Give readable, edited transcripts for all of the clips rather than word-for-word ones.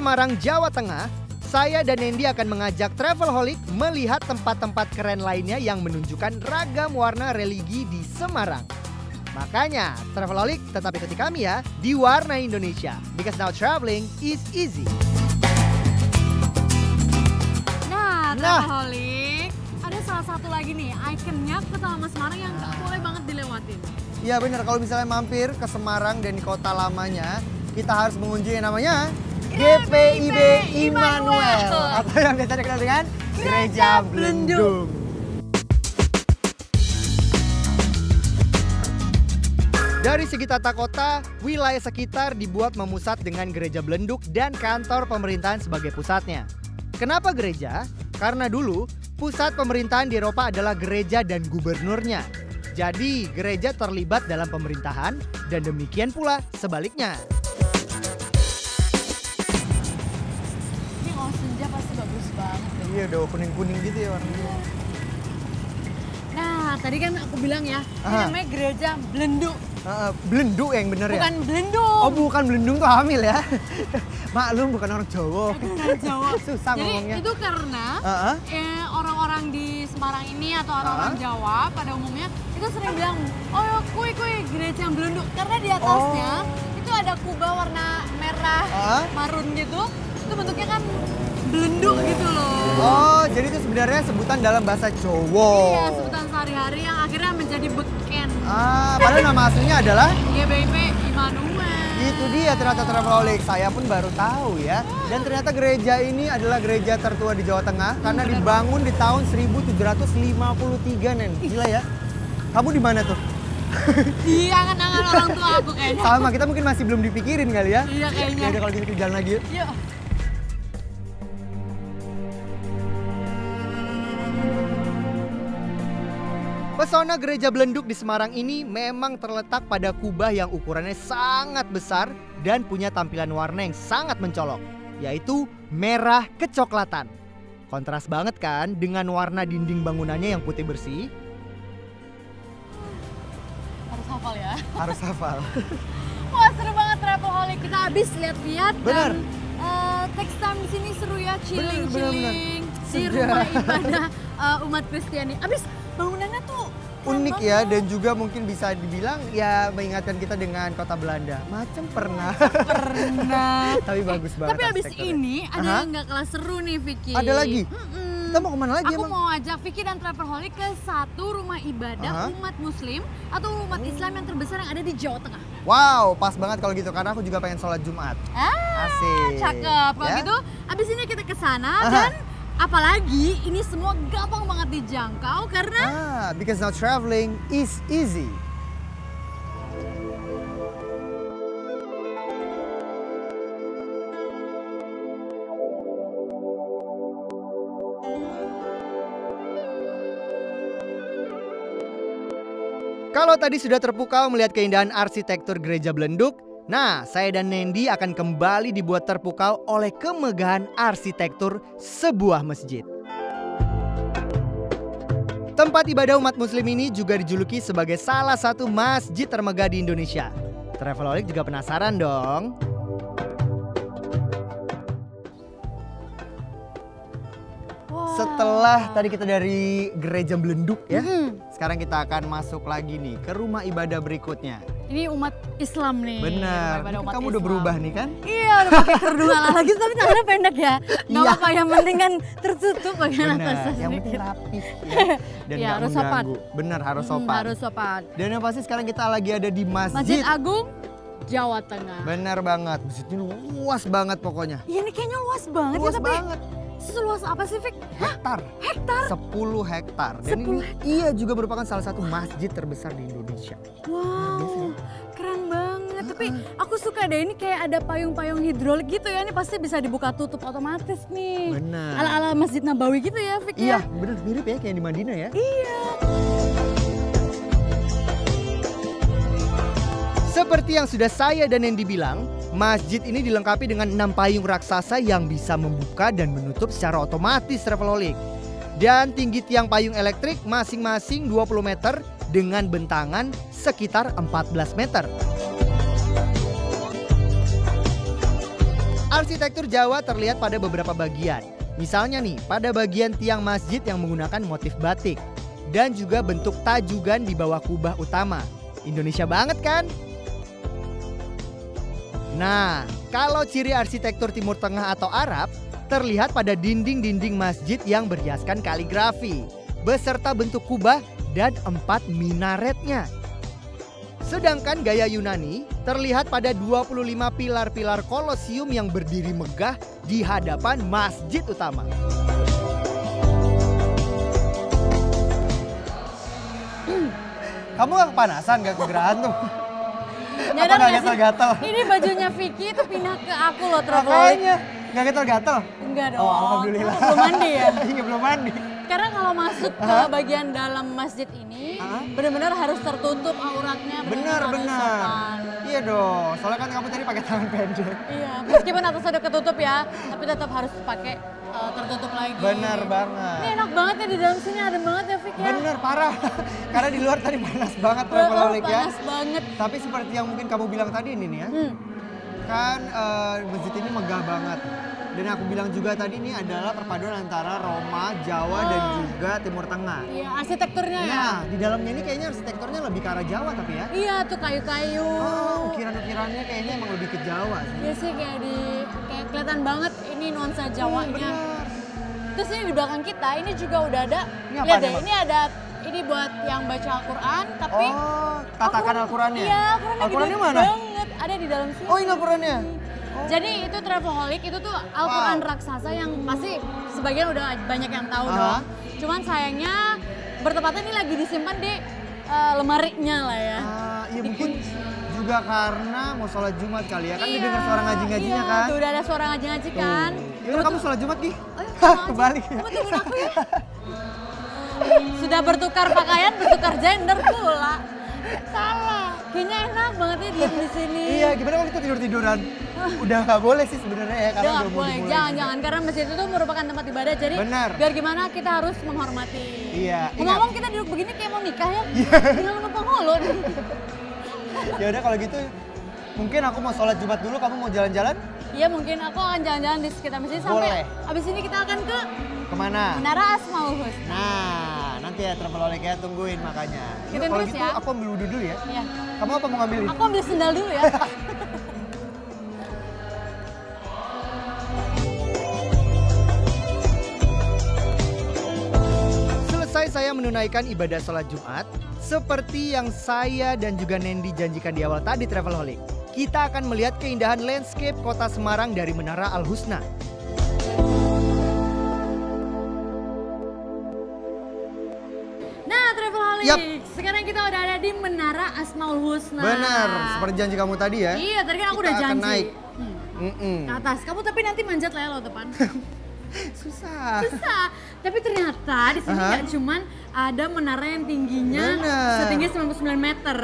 Semarang, Jawa Tengah, saya dan Nendi akan mengajak Travelholic melihat tempat-tempat keren lainnya yang menunjukkan ragam warna religi di Semarang. Makanya, Travelholic tetap ikuti kami ya di Warna Indonesia. Because now traveling is easy. Nah, Travelholic, ada salah satu lagi nih, ikonnya Kota Lama Semarang yang nggak boleh banget dilewatin. Iya benar, kalau misalnya mampir ke Semarang dan di kota lamanya, kita harus mengunjungi yang namanya GPIB Immanuel, atau yang biasa dikenal dengan Gereja Blendung. Dari segi tata kota, wilayah sekitar dibuat memusat dengan Gereja Blenduk dan kantor pemerintahan sebagai pusatnya. Kenapa gereja? Karena dulu pusat pemerintahan di Eropa adalah gereja dan gubernurnya. Jadi gereja terlibat dalam pemerintahan dan demikian pula sebaliknya. Ini kalau senja pasti bagus banget deh. Iya dong, kuning-kuning gitu ya warnanya. Nah, tadi kan aku bilang ya, ini namanya Gereja Blenduk. Belenduk yang bener ya? Bukan Blendung. Oh bukan, Blendung tuh hamil ya. Maklum bukan orang Jawa. Bukan Jawa. Susah ngomongnya. Jadi itu karena orang-orang di Semarang ini atau orang-orang Jawa pada umumnya itu sering bilang, oh kui Gereja Blenduk. Karena di atasnya itu ada kubah warna merah marun gitu. Itu bentuknya kan belenduk gitu loh. Oh, jadi itu sebenarnya sebutan dalam bahasa Jawa. Iya, sebutan sehari-hari yang akhirnya menjadi beken. Padahal nama aslinya adalah GPIB Immanuel. Itu dia ternyata Travelholic, saya pun baru tahu ya. Dan ternyata gereja ini adalah gereja tertua di Jawa Tengah karena dibangun di tahun 1753, Nen. Gila ya. Kamu di mana tuh? Di angan-angan orang tua aku kayaknya. Sama, kita mungkin masih belum dipikirin kali ya. Iya kayaknya. Ya udah kalau gitu kita jalan lagi yuk. Yuk. Pesona Gereja Blenduk di Semarang ini memang terletak pada kubah yang ukurannya sangat besar dan punya tampilan warna yang sangat mencolok, yaitu merah kecoklatan. Kontras banget kan dengan warna dinding bangunannya yang putih bersih? Harus hafal ya. Harus hafal. Wah seru banget Travelholic, kita habis lihat-lihat Bener. dan text time di sini seru ya, chilling di Sedap. rumah ibadah umat Kristiani. Abis bangunannya tuh Unik ya, dan juga mungkin bisa dibilang ya mengingatkan kita dengan kota Belanda. Macam pernah. Tapi bagus banget. Tapi abis ini ada yang nggak kalah seru nih Vicky. Ada lagi? Kita mau kemana lagi Aku emang? mau ajak Vicky dan Travelholic ke satu rumah ibadah umat muslim atau umat Islam yang terbesar yang ada di Jawa Tengah. Wow, pas banget kalau gitu karena aku juga pengen sholat Jumat. Asik. Cakep. Kalau Ya? gitu abis ini kita ke sana dan apalagi ini semua gampang banget dijangkau karena Because now traveling is easy. Kalau tadi sudah terpukau melihat keindahan arsitektur Gereja Blenduk, nah saya dan Nendi akan kembali dibuat terpukau oleh kemegahan arsitektur sebuah masjid. Tempat ibadah umat muslim ini juga dijuluki sebagai salah satu masjid termegah di Indonesia. Travelholic juga penasaran dong. Setelah tadi kita dari Gereja Blenduk ya, sekarang kita akan masuk lagi nih ke rumah ibadah berikutnya. ini umat Islam nih. Benar, kamu udah berubah nih kan? Iya, udah pakai kerudung ala lagi, tapi tangannya pendek ya. Gak apa-apa, yang penting kan tertutup bagian atasnya. Yang penting rapi ya. Dan ya, gak harus mengganggu. sopan. Benar, harus sopan. Harus sopan. Dan yang pasti sekarang kita lagi ada di Masjid Agung Jawa Tengah. Benar banget, masjidnya luas banget pokoknya. Iya, ini kayaknya luas banget Luas ya, tapi banget. seluas apa sih, Fik? Hektar. Hektar? 10 hektar. Dan 10 ini iya juga merupakan salah satu masjid terbesar di Indonesia. Wow, keren banget. Tapi aku suka deh, ini kayak ada payung-payung hidrolik gitu ya. Ini pasti bisa dibuka tutup otomatis nih. Benar. Ala-ala Masjid Nabawi gitu ya, Fik Iya, ya? bener mirip ya kayak di Madinah ya. Iya. Seperti yang sudah saya dan Nendi bilang, masjid ini dilengkapi dengan 6 payung raksasa yang bisa membuka dan menutup secara otomatis, Travelholic. Dan tinggi tiang payung elektrik masing-masing 20 meter dengan bentangan sekitar 14 meter. Arsitektur Jawa terlihat pada beberapa bagian. Misalnya nih, pada bagian tiang masjid yang menggunakan motif batik. Dan juga bentuk tajugan di bawah kubah utama. Indonesia banget kan? Nah, kalau ciri arsitektur Timur Tengah atau Arab, terlihat pada dinding-dinding masjid yang berhiaskan kaligrafi, beserta bentuk kubah dan 4 minaretnya. Sedangkan gaya Yunani terlihat pada 25 pilar-pilar kolosium yang berdiri megah di hadapan masjid utama. Kamu gak kepanasan, gak kegerahan tuh? Nyadar Apa gak nggak sih? gatal-gatal? Ini bajunya Vicky itu pindah ke aku loh, Traveloid. Makanya, gak gatal-gatal? Enggak dong. Oh, alhamdulillah. Kamu belum mandi ya? Iya, belum mandi. Karena kalau masuk ke bagian dalam masjid ini, benar-benar harus tertutup auratnya. Bener. sopan. Iya dong, soalnya kan kamu tadi pakai tangan pendek. Iya, meskipun atas udah ketutup ya, tapi tetap harus pakai tertutup lagi. Bener banget. Ini enak banget ya di dalam sini, adem banget ya Vicky ya. Bener, parah. Karena di luar tadi panas banget Traveloid ya. Panas banget. Tapi seperti yang mungkin kamu bilang tadi ini nih ya. Kan masjid ini megah banget. Dan aku bilang juga tadi ini adalah perpaduan antara Roma, Jawa, dan juga Timur Tengah. Iya, arsitekturnya ya. Nah, di dalamnya ini kayaknya arsitekturnya lebih ke arah Jawa tapi ya. Iya, tuh kayu-kayu. Oh, ukiran-ukirannya kayaknya emang lebih ke Jawa sih. Iya sih, kayak kelihatan banget ini nuansa Jawanya. Benar. Terus ini di belakang kita, ini juga udah ada. Ini apa Lihat nih, deh, Mbak? ini ada ini buat yang baca Al-Quran, tapi Oh, tatakan Al-Qurannya? Iya, Al-Qurannya Al-Qurannya gede mana? banget. Ada di dalam sini. Oh, ini Al-Qurannya? Jadi itu Travelholic itu tuh Al-Quran raksasa yang pasti sebagian udah banyak yang tahu dong. Cuman sayangnya bertepatan ini lagi disimpan di lemarinya lah ya. Iya mungkin juga karena mau sholat Jumat kali ya. Kan didengar suara ngaji-ngajinya iya, kan? Tuh udah ada suara ngaji-ngaji kan. Yaudah kamu sholat Jumat Gi? Kebalik ya? Kamu tungguin aku ya. Sudah bertukar pakaian, bertukar gender pula. Salah. Kayaknya enak banget ya diem di sini. Iya, gimana kalau kita tidur-tiduran? Udah nggak boleh sih sebenarnya ya, karena Udah udah nggak mau boleh, dimulai. jangan karena masjid itu merupakan tempat ibadah, jadi Benar. biar gimana kita harus menghormati. Iya, Ngomong-ngomong kita duduk begini kayak mau nikah ya, jangan lupa penghulu. Ya udah kalau gitu, mungkin aku mau sholat Jumat dulu, kamu mau jalan-jalan? Iya mungkin aku akan jalan-jalan di sekitar masjid Boleh. sampai abis ini kita akan ke Kemana? Menara Asmaul Husna. Nah, nanti ya Travelholic ya, tungguin makanya. Yuk, Ikutin kalau terus gitu ya. aku ambil wudhu dulu ya. Iya. Kamu apa mau ngambilin? Aku ambil sendal dulu ya. Selesai saya menunaikan ibadah sholat Jumat, seperti yang saya dan juga Nendi janjikan di awal tadi Travelholic, kita akan melihat keindahan landscape kota Semarang dari Menara Al-Husna. Nah Travelholic, Yap. sekarang kita udah ada di Menara Asmaul Husna. Benar, seperti janji kamu tadi ya. Iya, tadi kan aku Kita udah akan janji. naik. Ke atas, kamu tapi nanti manjat lah ya lo depan. Susah. Susah. Tapi ternyata di sini nggak cuman ada menara yang tingginya Bener. setinggi 99 meter.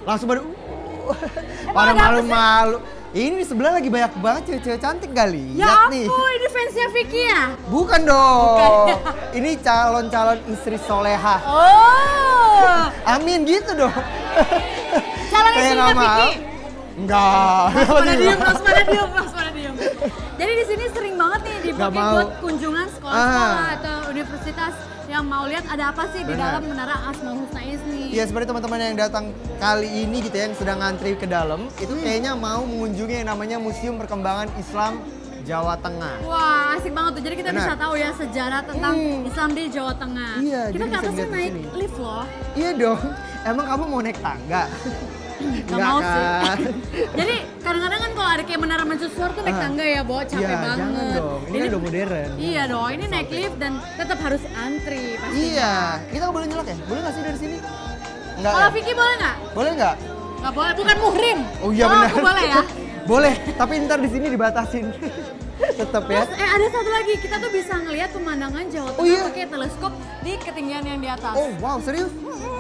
Langsung pada Emang ada apa sih? malu-malu. Ini di sebelah lagi banyak banget cewek-cewek cantik kali. Ya Lihat nih. ampun, ini fansnya Vicky ya? Bukan dong. Ini calon-calon istri soleha. Oh, Amin gitu dong. calon Saya istrinya nggak mau. Vicky. Enggak. Pada diem, pada diem. Jadi di sini sering banget nih Nggak dipakai mau. buat kunjungan sekolah-sekolah atau universitas yang mau lihat ada apa sih di Benar. dalam Menara Asmaul Husna ini. Ya seperti teman-teman yang datang kali ini gitu ya, yang sedang ngantri ke dalam, itu kayaknya mau mengunjungi yang namanya Museum Perkembangan Islam Jawa Tengah. Wah, asik banget tuh. Jadi kita Benar. bisa tahu ya sejarah tentang Islam di Jawa Tengah. Iya, kita jadi ke bisa atasnya lihat di naik sini. lift loh. Iya dong. Emang kamu mau naik tangga? Gak mau sih. kan? Jadi kadang-kadang kan kalau ada kayak menara mercusuar tuh naik tangga ya, Bo. Capek Iya, banget. jangan dong. Ini kan udah modern. Iya dong, ini naik lift dan tetap harus antri pastinya. Iya. Kita nggak boleh nyelak ya? Boleh nggak sih dari sini? Enggak Kalau ya? Vicky boleh nggak? Boleh nggak? Nggak boleh, bukan muhrim. Oh iya Kalau benar. aku boleh ya. Boleh, tapi ntar di sini dibatasin. Tetap ya. Terus ada satu lagi, kita tuh bisa ngelihat pemandangan Jawa Tengah iya? pakai teleskop di ketinggian yang di atas. Oh wow, serius?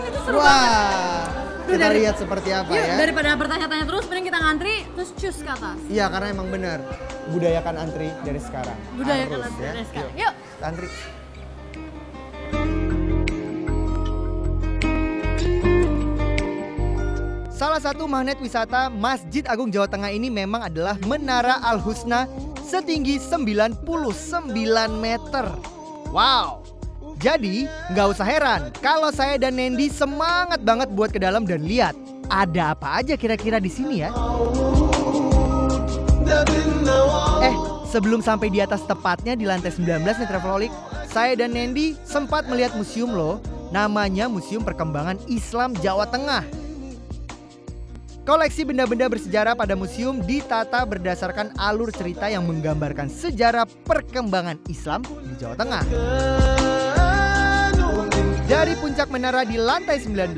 Itu seru banget. Wah. Kita dari- lihat seperti apa Yuk, ya. daripada bertanya-tanya terus, mending kita ngantri terus cus ke atas. Iya, karena emang benar. Budayakan antri dari sekarang. Budayakan Harus, antri ya. dari sekarang. Yuk. Antri. Salah satu magnet wisata Masjid Agung Jawa Tengah ini memang adalah Menara Al-Husna setinggi 99 meter. Wow. Jadi nggak usah heran kalau saya dan Nendi semangat banget buat ke dalam dan lihat ada apa aja kira-kira di sini ya. Sebelum sampai di atas tepatnya di lantai 19 nih Travelolik, saya dan Nendi sempat melihat museum loh. Namanya Museum Perkembangan Islam Jawa Tengah. Koleksi benda-benda bersejarah pada museum ditata berdasarkan alur cerita yang menggambarkan sejarah perkembangan Islam di Jawa Tengah. Dari puncak menara di lantai 19,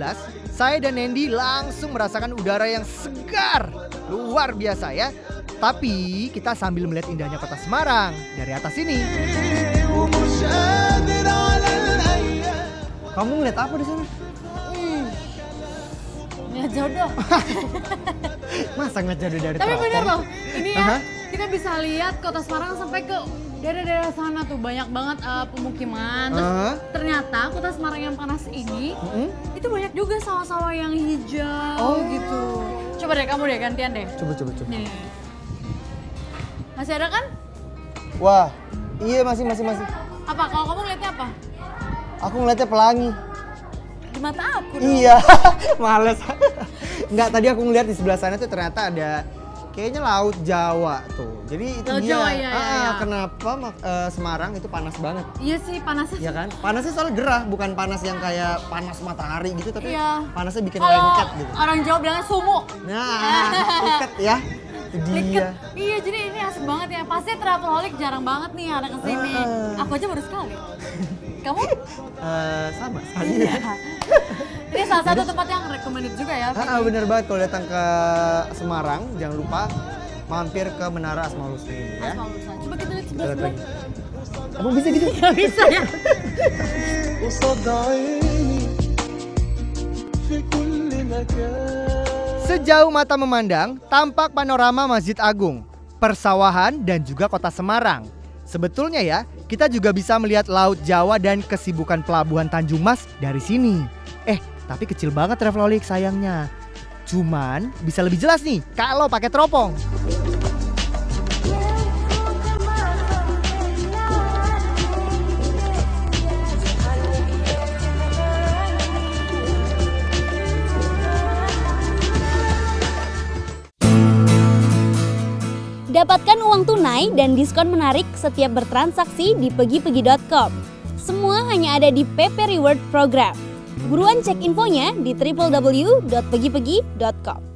saya dan Nendi langsung merasakan udara yang segar. Luar biasa ya. Tapi kita sambil melihat indahnya kota Semarang dari atas ini. Kamu ngeliat apa di sana? Ngeliat jodoh. Masa ngeliat jodoh dari Tapi telepon? bener loh, ini ya kita bisa lihat kota Semarang sampai ke daerah-daerah sana tuh banyak banget pemukiman. Terus ternyata kota Semarang yang panas ini itu banyak juga sawah-sawah yang hijau gitu. Coba deh kamu deh gantian deh. Coba. Nih. Masih ada kan? Wah, iya masih. Apa? Kalau kamu ngeliatnya apa? Aku ngeliatnya pelangi. Di mata aku dong. Iya, males. Enggak, tadi aku ngeliat di sebelah sana tuh ternyata ada kayaknya Laut Jawa tuh. Jadi itu Laut dia. Jawa, iya. Kenapa Semarang itu panas banget? Iya sih panasnya. Iya kan? Panasnya soalnya gerah, bukan panas yang kayak panas matahari gitu, tapi Iya. panasnya bikin Kalau lengket gitu. orang Jawa bilangnya sumuk. Nah, ikat ya. Itu dia. Iya, jadi ini asik banget ya. Pasti Travelolik jarang banget nih ada kesini. Aku aja baru sekali. Kamu? Sama sekali. Ini salah satu tempat yang recommended juga ya. Bener banget kalau datang ke Semarang, jangan lupa mampir ke Menara Asmaul Husna ini ya. Coba kita lihat sebelah-sebelah. Emang bisa gitu? Gak bisa ya. Sejauh mata memandang, tampak panorama Masjid Agung, persawahan dan juga kota Semarang. Sebetulnya ya, kita juga bisa melihat Laut Jawa dan kesibukan pelabuhan Tanjung Mas dari sini. Tapi kecil banget Travelolik sayangnya. Cuman bisa lebih jelas nih kalau pakai teropong. Dapatkan uang tunai dan diskon menarik setiap bertransaksi di pegipegi.com. Semua hanya ada di PP Reward Program. Buruan cek infonya di www.pegipegi.com.